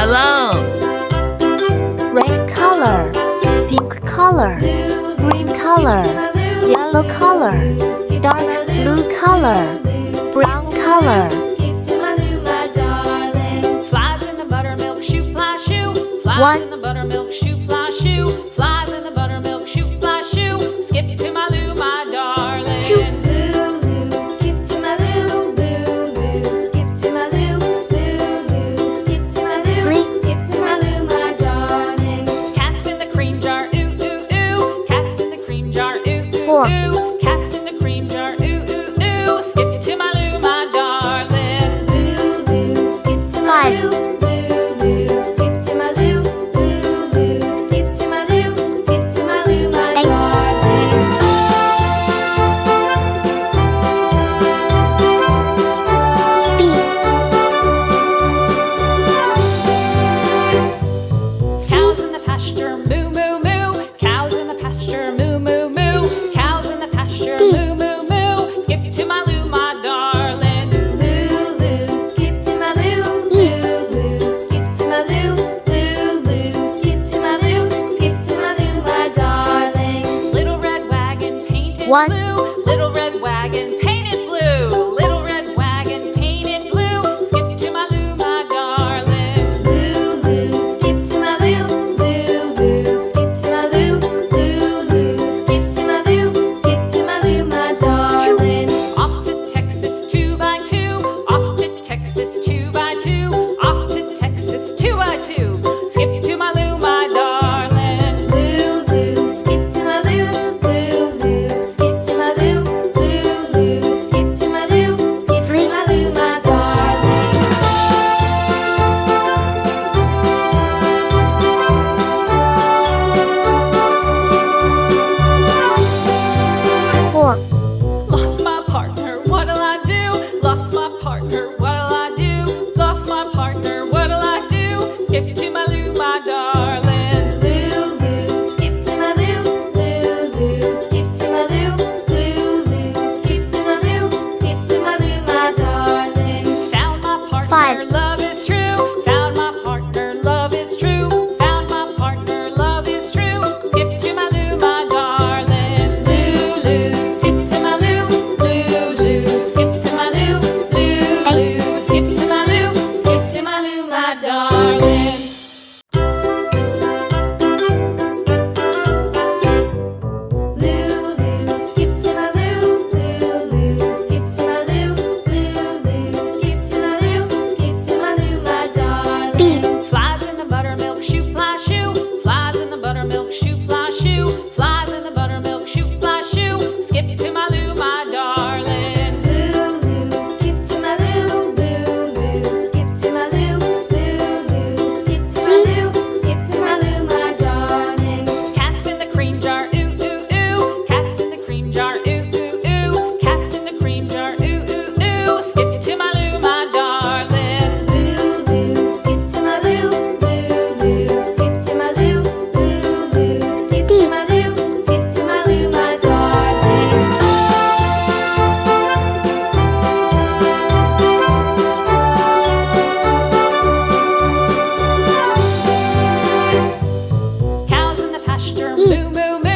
along. Red color, pink color, green color, yellow color, dark blue color, brown color. Flies in the buttermilk shoe, fly shoe. Flies in the buttermilk shoe, fly shoe. Flies in the buttermilk shoe, fly shoe. Skip to my loo, my darling. Loo, loo, skip to my loo. Loo, loo, skip to my loo. Loo, loo, skip to my loo. Skip to my loo, my darling. Cats in the cream jar, ooh, ooh, ooh. Cats in the cream jar, ooh, ooh, ooh. Cats in the cream jar, ooh, ooh, ooh. Skip to my loo, my darling. Loo, loo, skip to my loo. One. Little red wagon painted blue. Little red wagon painted blue. Skip to my loo, my darling. Loo, loo, skip to my loo. Loo, loo, skip to my loo. Loo, loo, skip to my loo. Skip to my loo, my darling. Off to Texas 2x2. Off to Texas 2x2. Off to Texas 2x2. Skip to my loo, my darling. Loo, loo, skip to my loo.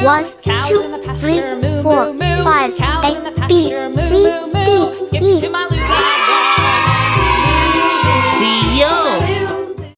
One, two, three, four, five, A, B, C, D, E.